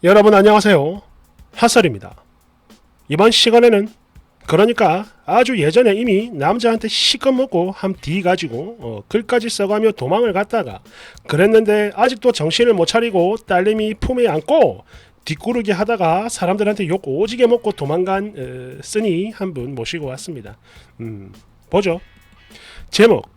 여러분 안녕하세요. 핫설입니다. 이번 시간에는 그러니까 아주 예전에 이미 남자한테 시꺼먹고 함 뒤 가지고 글까지 써가며 도망을 갔다가 그랬는데 아직도 정신을 못 차리고 딸내미 품에 안고 뒷구르기 하다가 사람들한테 욕 오지게 먹고 도망간 쓰니 한 분 모시고 왔습니다. 보죠. 제목: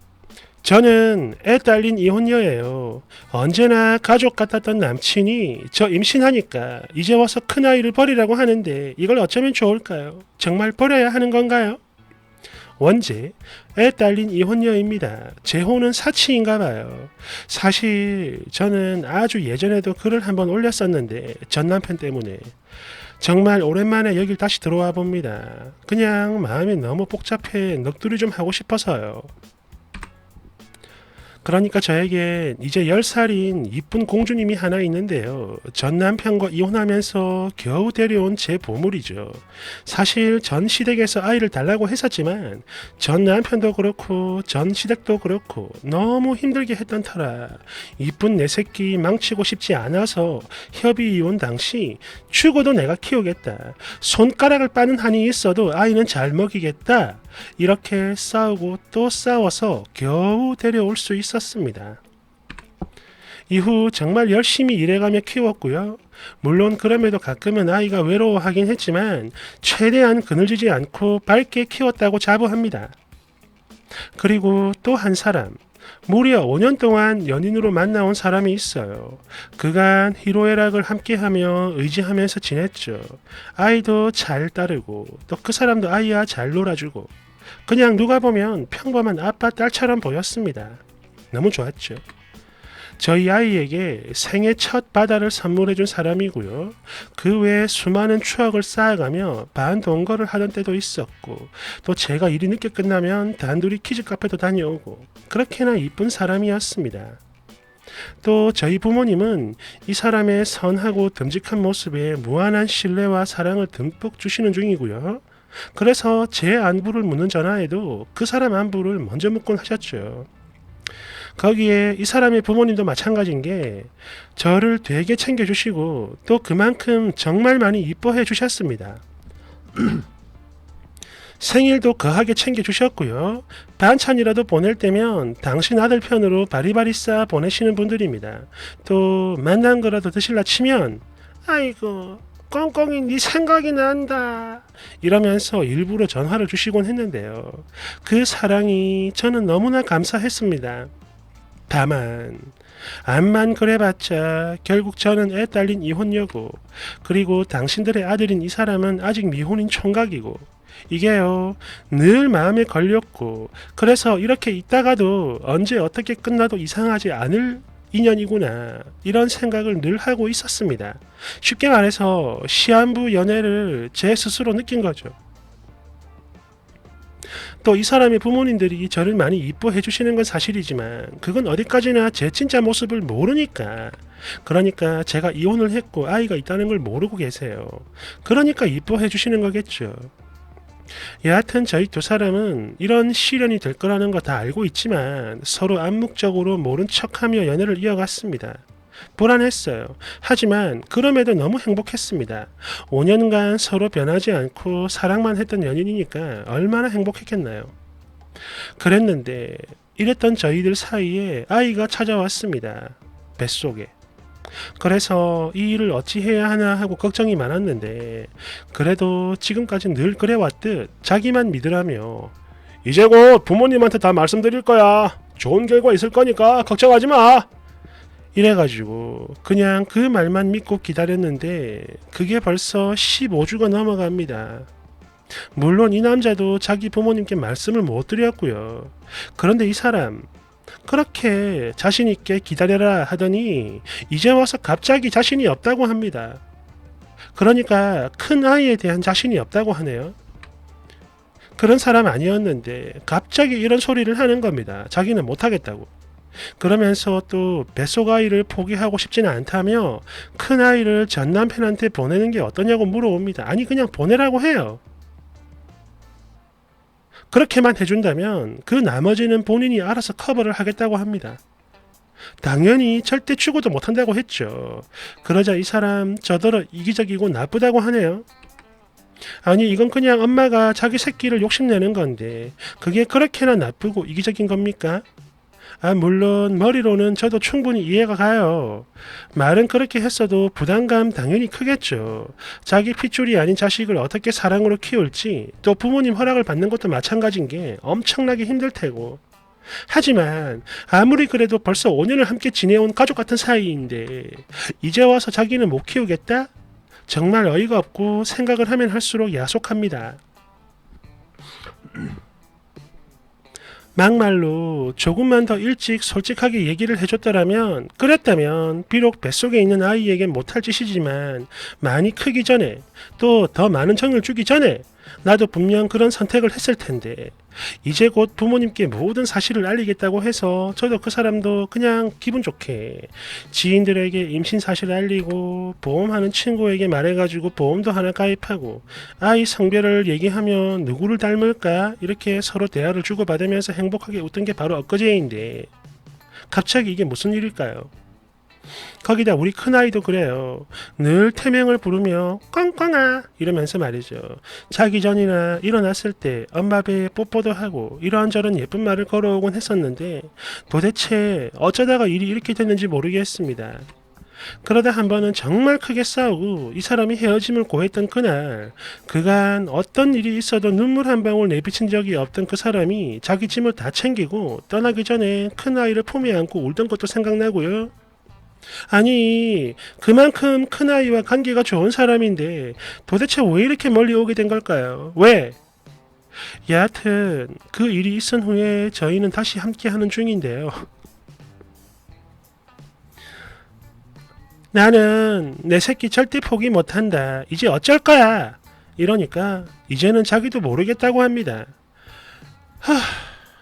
저는 애 딸린 이혼녀예요. 언제나 가족 같았던 남친이 저 임신하니까 이제 와서 큰아이를 버리라고 하는데 이걸 어쩌면 좋을까요? 정말 버려야 하는 건가요? 원제: 애 딸린 이혼녀입니다. 재혼은 사치인가 봐요. 사실 저는 아주 예전에도 글을 한번 올렸었는데 전 남편 때문에 정말 오랜만에 여길 다시 들어와 봅니다. 그냥 마음이 너무 복잡해 넋두리 좀 하고 싶어서요. 그러니까 저에겐 이제 10살인 이쁜 공주님이 하나 있는데요. 전 남편과 이혼하면서 겨우 데려온 제 보물이죠. 사실 전 시댁에서 아이를 달라고 했었지만 전 남편도 그렇고 전 시댁도 그렇고 너무 힘들게 했던 터라 이쁜 내 새끼 망치고 싶지 않아서 협의 이혼 당시 죽어도 내가 키우겠다. 손가락을 빠는 한이 있어도 아이는 잘 먹이겠다. 이렇게 싸우고 또 싸워서 겨우 데려올 수 있었습니다. 이후 정말 열심히 일해가며 키웠고요. 물론 그럼에도 가끔은 아이가 외로워하긴 했지만 최대한 그늘지지 않고 밝게 키웠다고 자부합니다. 그리고 또 한 사람, 무려 5년 동안 연인으로 만나온 사람이 있어요. 그간 희로애락을 함께하며 의지하면서 지냈죠. 아이도 잘 따르고 또 그 사람도 아이와 잘 놀아주고 그냥 누가 보면 평범한 아빠 딸처럼 보였습니다. 너무 좋았죠. 저희 아이에게 생애 첫 바다를 선물해준 사람이고요. 그 외에 수많은 추억을 쌓아가며 반동거를 하던 때도 있었고 또 제가 일이 늦게 끝나면 단둘이 키즈 카페도 다녀오고 그렇게나 이쁜 사람이었습니다. 또 저희 부모님은 이 사람의 선하고 듬직한 모습에 무한한 신뢰와 사랑을 듬뿍 주시는 중이고요. 그래서 제 안부를 묻는 전화에도 그 사람 안부를 먼저 묻곤 하셨죠. 거기에 이 사람의 부모님도 마찬가지인 게 저를 되게 챙겨주시고 또 그만큼 정말 많이 이뻐해 주셨습니다. 생일도 거하게 챙겨주셨고요. 반찬이라도 보낼 때면 당신 아들 편으로 바리바리 싸 보내시는 분들입니다. 또 만난 거라도 드실라 치면 아이고 꽁꽁이 네 생각이 난다 이러면서 일부러 전화를 주시곤 했는데요. 그 사랑이 저는 너무나 감사했습니다. 다만 암만 그래봤자 결국 저는 애 딸린 이혼녀고 그리고 당신들의 아들인 이 사람은 아직 미혼인 총각이고 이게요 늘 마음에 걸렸고 그래서 이렇게 있다가도 언제 어떻게 끝나도 이상하지 않을 인연이구나 이런 생각을 늘 하고 있었습니다. 쉽게 말해서 시한부 연애를 제 스스로 느낀 거죠. 또 이 사람의 부모님들이 저를 많이 이뻐해 주시는 건 사실이지만 그건 어디까지나 제 진짜 모습을 모르니까 그러니까 제가 이혼을 했고 아이가 있다는 걸 모르고 계세요. 그러니까 이뻐해 주시는 거겠죠. 여하튼 저희 두 사람은 이런 시련이 될 거라는 거 다 알고 있지만 서로 암묵적으로 모른 척하며 연애를 이어갔습니다. 불안했어요. 하지만 그럼에도 너무 행복했습니다. 5년간 서로 변하지 않고 사랑만 했던 연인이니까 얼마나 행복했겠나요. 그랬는데 이랬던 저희들 사이에 아이가 찾아왔습니다. 뱃속에. 그래서 이 일을 어찌 해야 하나 하고 걱정이 많았는데 그래도 지금까지 늘 그래왔듯 자기만 믿으라며 이제 곧 부모님한테 다 말씀드릴 거야. 좋은 결과 있을 거니까 걱정하지 마. 이래가지고 그냥 그 말만 믿고 기다렸는데 그게 벌써 15주가 넘어갑니다. 물론 이 남자도 자기 부모님께 말씀을 못 드렸고요. 그런데 이 사람 그렇게 자신있게 기다려라 하더니 이제 와서 갑자기 자신이 없다고 합니다. 그러니까 큰 아이에 대한 자신이 없다고 하네요. 그런 사람 아니었는데 갑자기 이런 소리를 하는 겁니다. 자기는 못하겠다고. 그러면서 또 뱃속 아이를 포기하고 싶지는 않다며 큰 아이를 전 남편한테 보내는 게 어떠냐고 물어옵니다. 아니 그냥 보내라고 해요. 그렇게만 해준다면 그 나머지는 본인이 알아서 커버를 하겠다고 합니다. 당연히 절대 죽어도 못한다고 했죠. 그러자 이 사람 저더러 이기적이고 나쁘다고 하네요. 아니 이건 그냥 엄마가 자기 새끼를 욕심내는 건데 그게 그렇게나 나쁘고 이기적인 겁니까? 아 물론 머리로는 저도 충분히 이해가 가요. 말은 그렇게 했어도 부담감 당연히 크겠죠. 자기 핏줄이 아닌 자식을 어떻게 사랑으로 키울지 또 부모님 허락을 받는 것도 마찬가지인 게 엄청나게 힘들 테고 하지만 아무리 그래도 벌써 5년을 함께 지내온 가족 같은 사이인데 이제 와서 자기는 못 키우겠다? 정말 어이가 없고 생각을 하면 할수록 야속합니다. 막말로 조금만 더 일찍 솔직하게 얘기를 해줬더라면 그랬다면 비록 뱃속에 있는 아이에겐 못할 짓이지만 많이 크기 전에 또 더 많은 정을 주기 전에 나도 분명 그런 선택을 했을 텐데 이제 곧 부모님께 모든 사실을 알리겠다고 해서 저도 그 사람도 그냥 기분 좋게 지인들에게 임신 사실을 알리고 보험하는 친구에게 말해가지고 보험도 하나 가입하고 아이 성별을 얘기하면 누구를 닮을까 이렇게 서로 대화를 주고받으면서 행복하게 웃던 게 바로 엊그제인데 갑자기 이게 무슨 일일까요? 거기다 우리 큰아이도 그래요. 늘 태명을 부르며 꽝꽝아 이러면서 말이죠. 자기 전이나 일어났을 때 엄마 배에 뽀뽀도 하고 이런저런 예쁜 말을 걸어오곤 했었는데 도대체 어쩌다가 일이 이렇게 됐는지 모르겠습니다. 그러다 한 번은 정말 크게 싸우고 이 사람이 헤어짐을 고했던 그날 그간 어떤 일이 있어도 눈물 한 방울 내비친 적이 없던 그 사람이 자기 짐을 다 챙기고 떠나기 전에 큰아이를 품에 안고 울던 것도 생각나고요. 아니 그만큼 큰아이와 관계가 좋은 사람인데 도대체 왜 이렇게 멀리 오게 된 걸까요? 왜? 여하튼 그 일이 있은 후에 저희는 다시 함께하는 중인데요. 나는 내 새끼 절대 포기 못한다. 이제 어쩔 거야. 이러니까 이제는 자기도 모르겠다고 합니다.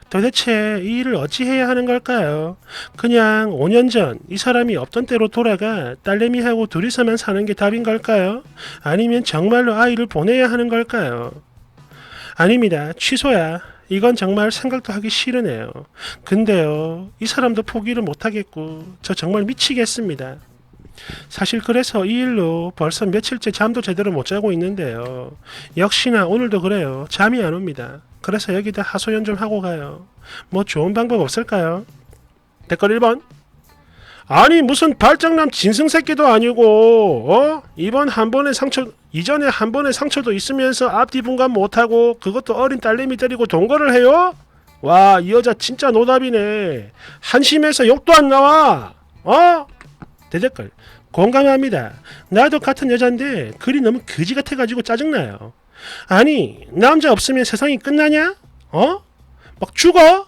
도대체 이 일을 어찌해야 하는 걸까요? 그냥 5년 전 이 사람이 없던 때로 돌아가 딸내미하고 둘이서만 사는 게 답인 걸까요? 아니면 정말로 아이를 보내야 하는 걸까요? 아닙니다. 취소야. 이건 정말 생각도 하기 싫으네요. 근데요, 이 사람도 포기를 못하겠고 저 정말 미치겠습니다. 사실 그래서 이 일로 벌써 며칠째 잠도 제대로 못 자고 있는데요. 역시나 오늘도 그래요. 잠이 안 옵니다. 그래서 여기다 하소연 좀 하고 가요. 뭐 좋은 방법 없을까요? 댓글 1번. 아니 무슨 발정남 진승새끼도 아니고 이전에 한 번의 상처도 있으면서 앞뒤 분간 못하고 그것도 어린 딸내미 데리고 동거를 해요? 와 이 여자 진짜 노답이네. 한심해서 욕도 안 나와. 대댓글. 공감합니다. 나도 같은 여잔데 글이 너무 거지 같아가지고 짜증나요. 아니 남자 없으면 세상이 끝나냐? 막 죽어?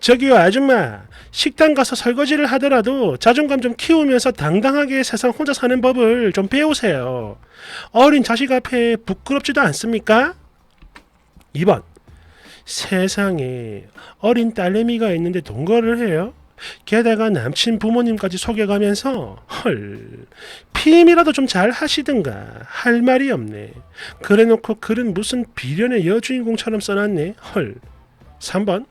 저기요 아줌마 식당 가서 설거지를 하더라도 자존감 좀 키우면서 당당하게 세상 혼자 사는 법을 좀 배우세요. 어린 자식 앞에 부끄럽지도 않습니까? 2번. 세상에 어린 딸내미가 있는데 동거를 해요? 게다가 남친 부모님까지 속여가면서 헐 피임이라도 좀 잘 하시든가. 할 말이 없네. 그래놓고 글은 무슨 비련의 여주인공처럼 써놨네. 헐. 3번.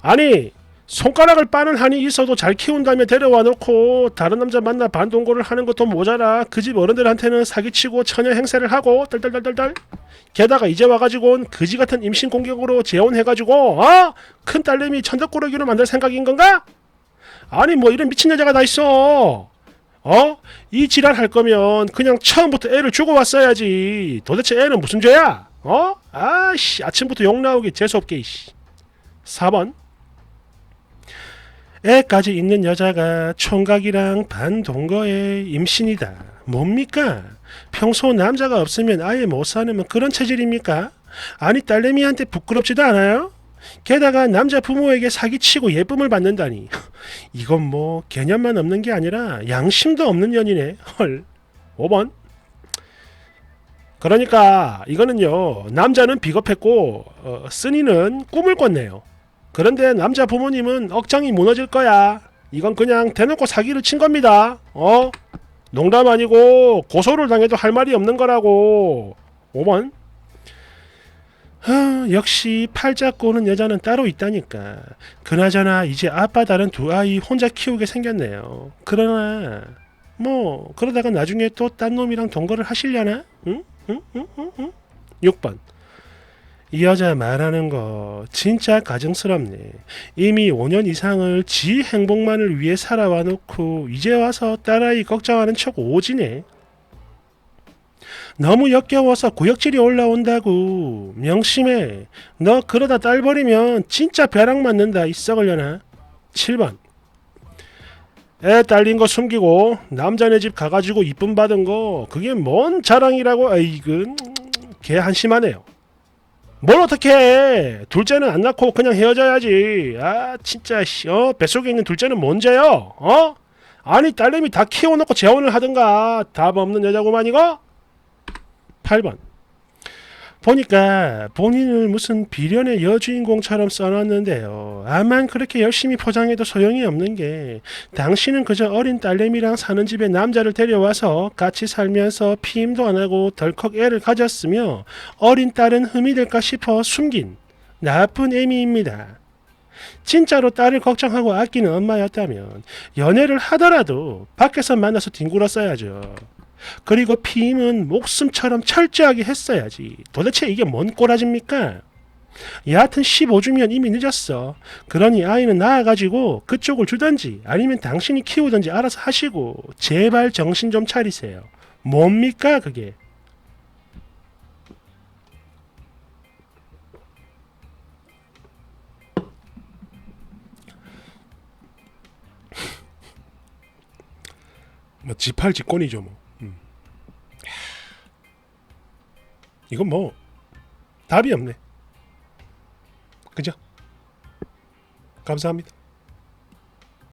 아니 손가락을 빠는 한이 있어도 잘 키운다며 데려와 놓고 다른 남자 만나 반동거를 하는 것도 모자라 그 집 어른들한테는 사기치고 처녀 행세를 하고 떨떨떨떨떨. 게다가 이제 와가지고 그지 같은 임신 공격으로 재혼해가지고 큰 딸내미 천덕꾸러기로 만들 생각인 건가? 아니 뭐 이런 미친 여자가 다 있어. 이 지랄 할 거면 그냥 처음부터 애를 주고 왔어야지. 도대체 애는 무슨 죄야? 아씨 아침부터 욕 나오게 재수없게 이씨. 4번. 애까지 있는 여자가 총각이랑 반동거에 임신이다. 뭡니까? 평소 남자가 없으면 아예 못 사는 그런 체질입니까? 아니 딸내미한테 부끄럽지도 않아요? 게다가 남자 부모에게 사기치고 예쁨을 받는다니. 이건 뭐 개념만 없는 게 아니라 양심도 없는 년이네. 헐. 5번. 그러니까 이거는요 남자는 비겁했고 쓴이는 꿈을 꿨네요. 그런데 남자 부모님은 억장이 무너질 거야. 이건 그냥 대놓고 사기를 친 겁니다. 농담 아니고 고소를 당해도 할 말이 없는 거라고. 5번. 역시 팔자 꼬는 여자는 따로 있다니까. 그나저나 이제 아빠 다른 두 아이 혼자 키우게 생겼네요. 그러나 뭐 그러다가 나중에 또 딴 놈이랑 동거를 하시려나? 응? 응? 응? 응? 응? 6번. 이 여자 말하는 거 진짜 가증스럽네. 이미 5년 이상을 지 행복만을 위해 살아와 놓고 이제 와서 딸아이 걱정하는 척 오지네. 너무 역겨워서 구역질이 올라온다고. 명심해. 너 그러다 딸 버리면 진짜 벼락 맞는다. 이 썩을려나. 7번. 애 딸린 거 숨기고 남자네 집 가가지고 이쁨 받은 거 그게 뭔 자랑이라고. 아이고 개 한심하네요. 뭘 어떻게 해. 둘째는 안 낳고 그냥 헤어져야지. 아 진짜 뱃속에 있는 둘째는 뭔 죄요. 아니 딸내미 다 키워놓고 재혼을 하든가. 답 없는 여자구만 이거. 8번. 보니까 본인을 무슨 비련의 여주인공처럼 써놨는데요. 아만 그렇게 열심히 포장해도 소용이 없는 게 당신은 그저 어린 딸내미랑 사는 집에 남자를 데려와서 같이 살면서 피임도 안 하고 덜컥 애를 가졌으며 어린 딸은 흠이 될까 싶어 숨긴 나쁜 애미입니다. 진짜로 딸을 걱정하고 아끼는 엄마였다면 연애를 하더라도 밖에서 만나서 뒹굴었어야죠. 그리고 피임은 목숨처럼 철저하게 했어야지. 도대체 이게 뭔 꼬라집니까? 여하튼 15주면 이미 늦었어. 그러니 아이는 낳아가지고 그쪽을 주든지 아니면 당신이 키우든지 알아서 하시고 제발 정신 좀 차리세요. 뭡니까 그게? 뭐 지팔직권이죠 뭐. 이건 뭐 답이 없네. 그죠? 감사합니다.